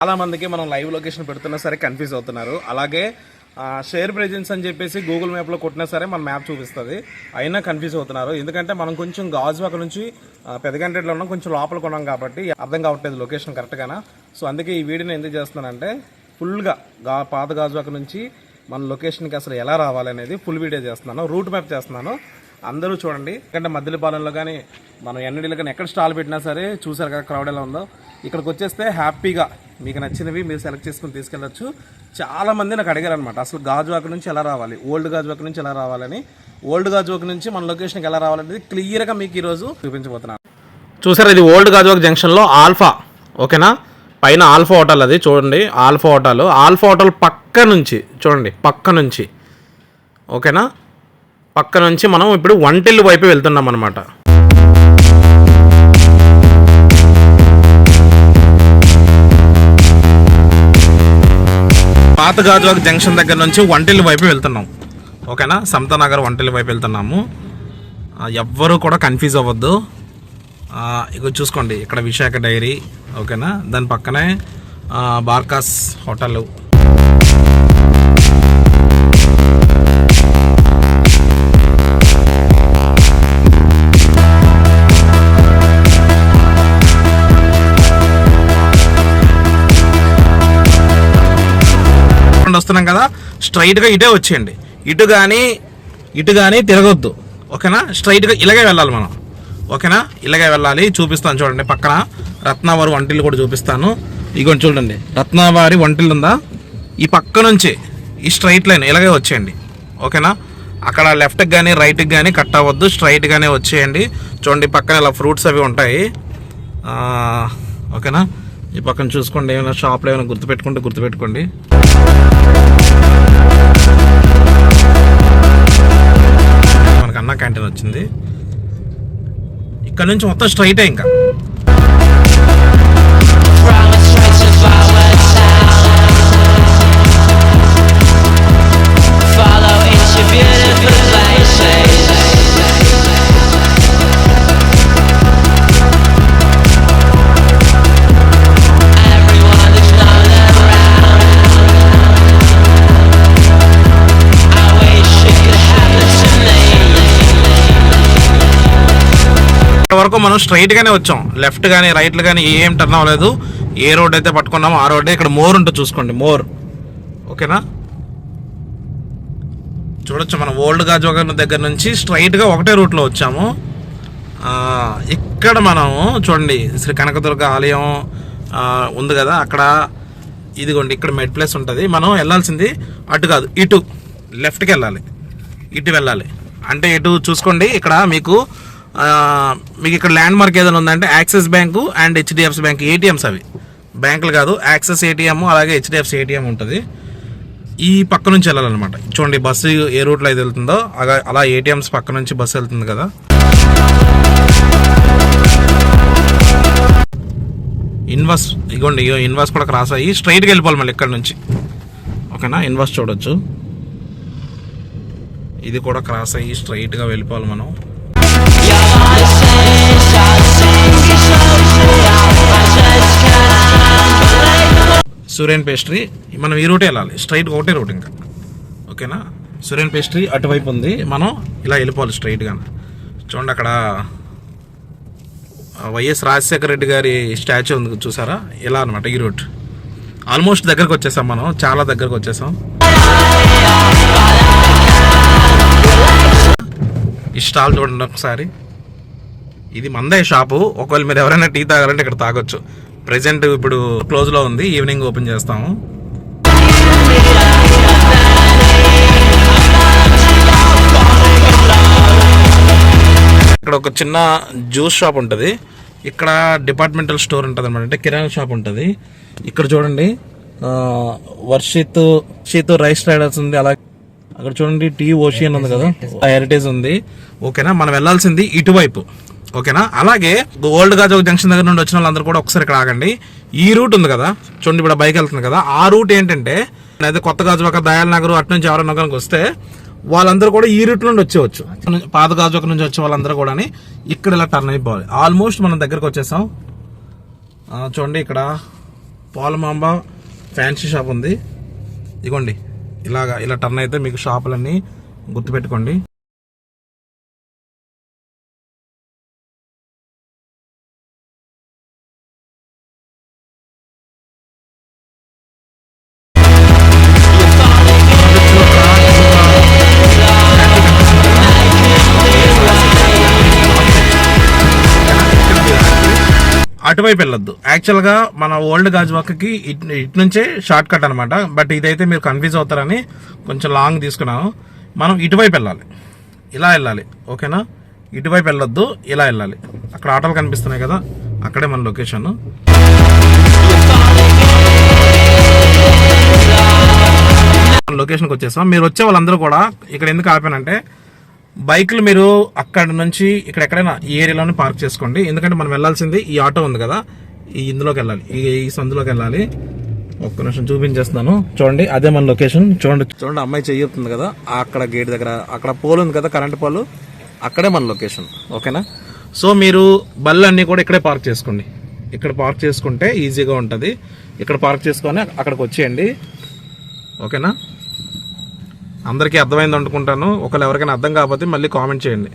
చాలా మందికి మనం లైవ్ లొకేషన్ పెడుతున్నా సరే కన్ఫ్యూజ్ అవుతున్నారు. అలాగే షేర్ ప్రెజెన్స్ అని చెప్పేసి గూగుల్ మ్యాప్లో కొట్టినా సరే మన మ్యాప్ చూపిస్తుంది, అయినా కన్ఫ్యూజ్ అవుతున్నారు. ఎందుకంటే మనం కొంచెం గాజువాక నుంచి పెదగంటేట్లో ఉన్నాం, కొంచెం లోపలికి ఉన్నాం కాబట్టి అర్థం కావట్లేదు లొకేషన్ కరెక్ట్గానా. సో అందుకే ఈ వీడియోని ఎందుకు చేస్తున్నానంటే ఫుల్గా పాత గాజువాక నుంచి మన లొకేషన్కి అసలు ఎలా రావాలనేది ఫుల్ వీడియో చేస్తున్నాను, రూట్ మ్యాప్ చేస్తున్నాను. అందరూ చూడండి. ఎందుకంటే మద్దిలపాలెంలో కానీ మనం ఎన్డీలో కానీ ఎక్కడ స్టాల్ పెట్టినా సరే చూసారు కదా క్రౌడ్ ఎలా ఉందో. ఇక్కడికి వచ్చేస్తే హ్యాపీగా మీకు నచ్చినవి మీరు సెలెక్ట్ చేసుకుని తీసుకెళ్ళచ్చు. చాలామంది నాకు అడిగారు అనమాట, అసలు గాజువాక నుంచి ఎలా రావాలి, ఓల్డ్ గాజువాక నుంచి ఎలా రావాలని. ఓల్డ్ గాజువాక నుంచి మన లొకేషన్కి ఎలా రావాలనేది క్లియర్గా మీకు ఈరోజు చూపించబోతున్నాను. చూసారా, ఇది ఓల్డ్ గాజువాక జంక్షన్లో ఆల్ఫా, ఓకేనా. పైన ఆల్ఫా హోటల్, అది చూడండి ఆల్ఫా హోటల్. ఆల్ఫా హోటల్ పక్క నుంచి చూడండి, పక్క నుంచి ఓకేనా, పక్క నుంచి మనం ఇప్పుడు వంటిల్లు వైపు వెళ్తున్నాం అనమాట. పాత గాజువాక జంక్షన్ దగ్గర నుంచి వంటిల్లు వైపు వెళ్తున్నాం, ఓకేనా. సమతానగర్ వంటిల్లు వైపు వెళ్తున్నాము. ఎవ్వరూ కూడా కన్ఫ్యూజ్ అవ్వద్దు. ఇక చూసుకోండి, ఇక్కడ విశాఖ డైరీ, ఓకేనా. దాని పక్కనే బార్కాస్ హోటల్. వస్తున్నాం కదా, స్ట్రైట్గా ఇటే వచ్చేయండి. ఇటు కానీ తిరగొద్దు, ఓకేనా. స్ట్రైట్గా ఇలాగే వెళ్ళాలి మనం, ఓకేనా. ఇలాగే వెళ్ళాలి. చూపిస్తాను చూడండి, పక్కన రత్నావారి వంటిల్లు కూడా చూపిస్తాను. ఇగోండి చూడండి, రత్నావారి వంటిల్లు ఉందా, ఈ పక్క నుంచి ఈ స్ట్రైట్ లైన్ ఇలాగే వచ్చేయండి, ఓకేనా. అక్కడ లెఫ్ట్కి కానీ రైట్కి కానీ కట్ అవ్వద్దు, స్ట్రైట్గానే వచ్చేయండి. చూడండి పక్కన ఇలా ఫ్రూట్స్ అవి ఉంటాయి, ఓకేనా. ఈ పక్కన చూసుకోండి, ఏమైనా షాప్లో ఏమైనా గుర్తుపెట్టుకోండి. మనకు అన్నా క్యాంటీన్ వచ్చింది. ఇక్కడ నుంచి మొత్తం స్ట్రైటే ఇంకా. వరకు మనం స్ట్రైట్ గానే వచ్చాం, లెఫ్ట్ కానీ రైట్లు కానీ ఏం టర్న్ అవ్వలేదు. ఏ రోడ్ అయితే పట్టుకున్నామో ఆ రోడ్డే. ఇక్కడ మోర్ ఉంటుంది చూసుకోండి, మోర్, ఓకేనా. చూడొచ్చు, మనం ఓల్డ్ గాజువాక దగ్గర నుంచి స్ట్రైట్గా ఒకటే రూట్లో వచ్చాము. ఇక్కడ మనం చూడండి శ్రీ కనకదుర్గ ఆలయం ఉంది కదా, అక్కడ ఇదిగోండి ఇక్కడ మెడ్ ప్లేస్ ఉంటుంది. మనం వెళ్ళాల్సింది అటు కాదు, ఇటు లెఫ్ట్కి వెళ్ళాలి, ఇటు వెళ్ళాలి. అంటే ఇటు చూసుకోండి, ఇక్కడ మీకు ఇక్కడ ల్యాండ్ మార్క్ ఏదైనా ఉందంటే axis bank and HDFC bank ATMs, అవి బ్యాంకులు కాదు, యాక్సిస్ ఏటీఎం అలాగే హెచ్డిఎఫ్సి ఏటీఎం ఉంటుంది. ఈ పక్క నుంచి వెళ్ళాలన్నమాట. చూడండి బస్సు ఏ రూట్లో అయితే వెళ్తుందో అలా ఏటీఎంస్ పక్క నుంచి బస్సు వెళ్తుంది కదా. ఇన్వాస్, ఇగోండి ఇన్వాస్ కూడా క్రాస్ అయ్యి స్ట్రైట్గా వెళ్ళిపోవాలి మళ్ళీ ఇక్కడ నుంచి, ఓకేనా. ఇన్వాస్ చూడొచ్చు, ఇది కూడా క్రాస్ అయ్యి స్ట్రైట్గా వెళ్ళిపోవాలి మనం. సూర్యన్ పేస్ట్రీ, మనం ఈ రూటే వెళ్ళాలి, స్ట్రైట్ ఒకటే రూట్ ఇంకా, ఓకేనా. సూర్యన్ పేస్ట్రీ అటువైపు ఉంది, మనం ఇలా వెళ్ళిపోవాలి స్ట్రైట్గా. చూడండి అక్కడ వైఎస్ రాజశేఖర రెడ్డి గారి స్టాచ్యూ ఉంది చూసారా, ఇలా అనమాట ఈ రూట్. ఆల్మోస్ట్ దగ్గరకు వచ్చేసాం, మనం చాలా దగ్గరకు వచ్చేసాం. ఈ స్టాల్ చూడండి ఒకసారి, ఇది మందే షాపు. ఒకవేళ మీరు ఎవరైనా టీ తాగాలంటే ఇక్కడ తాగొచ్చు. ప్రెజెంట్ ఇప్పుడు క్లోజ్లో ఉంది, ఈవినింగ్ ఓపెన్ చేస్తాము. ఇక్కడ ఒక చిన్న జ్యూస్ షాప్ ఉంటుంది, ఇక్కడ డిపార్ట్మెంటల్ స్టోర్ ఉంటుంది అనమాట, అంటే కిరాణా షాప్ ఉంటుంది. ఇక్కడ చూడండి వర్షిత్ రైస్ ట్రేడర్స్ ఉంది. అలాగే అక్కడ చూడండి టీ ఓషియన్ ఉంది కదా, హెరిటేజ్ ఉంది, ఓకేనా. మనం వెళ్ళాల్సింది ఇటువైపు, ఓకేనా. అలాగే ఓల్డ్ గాజువాక జంక్షన్ దగ్గర నుండి వచ్చిన వాళ్ళందరూ కూడా ఒకసారి ఇక్కడ ఆగండి. ఈ రూట్ ఉంది కదా చూడండి, ఇప్పుడు బైక్ వెళ్తుంది కదా, ఆ రూట్ ఏంటంటే అయితే కొత్త గాజువాక దయాల్ నగర్ అటు నుంచి ఎవరైనా నగరానికి వస్తే వాళ్ళందరూ కూడా ఈ రూట్ నుండి వచ్చేవచ్చు. పాత గాజువాక నుంచి వచ్చే వాళ్ళందరూ కూడా ఇక్కడ ఇలా టర్న్ అయిపోవాలి. ఆల్మోస్ట్ మనం దగ్గరకు వచ్చేసాం. చూడండి ఇక్కడ పోలమాంబ ఫ్యాన్సీ షాప్ ఉంది. ఇగోండి ఇలా టర్న్ అయితే మీకు షాపులన్నీ గుర్తుపెట్టుకోండి. అటువైపు వెళ్ళొద్దు. యాక్చువల్గా మన ఓల్డ్ గాజువాకకి ఇటు నుంచే షార్ట్ కట్ అనమాట. బట్ ఇదైతే మీరు కన్ఫ్యూజ్ అవుతారని కొంచెం లాంగ్ తీసుకున్నాను. మనం ఇటువైపు వెళ్ళాలి, ఇలా వెళ్ళాలి. ఓకేనా? ఇటువైపు వెళ్ళొద్దు, ఇలా వెళ్ళాలి. అక్కడ ఆటోలు కనిపిస్తున్నాయి కదా, అక్కడే మన లొకేషన్. లొకేషన్కి వచ్చేసాం. మీరు వచ్చే వాళ్ళందరూ కూడా ఇక్కడ ఎందుకు ఆపానంటే, బైక్లు మీరు అక్కడ నుంచి ఇక్కడ ఎక్కడైనా ఈ ఏరియాలోనే పార్క్ చేసుకోండి. ఎందుకంటే మనం వెళ్ళాల్సింది ఈ ఆటో ఉంది కదా, ఇందులోకి వెళ్ళాలి, ఈ సందులోకి వెళ్ళాలి. ఒక్క నిమిషం చూపించేస్తున్నాను. చూడండి, అదే మన లొకేషన్. చూడండి అమ్మాయి చెయ్యుతుంది కదా, అక్కడ గేట్ దగ్గర అక్కడ పోల్ ఉంది కదా, కరెంట్ పోల్, అక్కడే మన లొకేషన్. ఓకేనా? సో మీరు బళ్ళు అన్నీ కూడా ఇక్కడే పార్క్ చేసుకోండి. ఇక్కడ పార్క్ చేసుకుంటే ఈజీగా ఉంటుంది. ఇక్కడ పార్క్ చేసుకొని అక్కడికి వచ్చేయండి. ఓకేనా? అందరికీ అర్థమైంది అనుకుంటాను. ఒకవేళ ఎవరికైనా అర్థం కాకపోతే మళ్ళీ కామెంట్ చేయండి.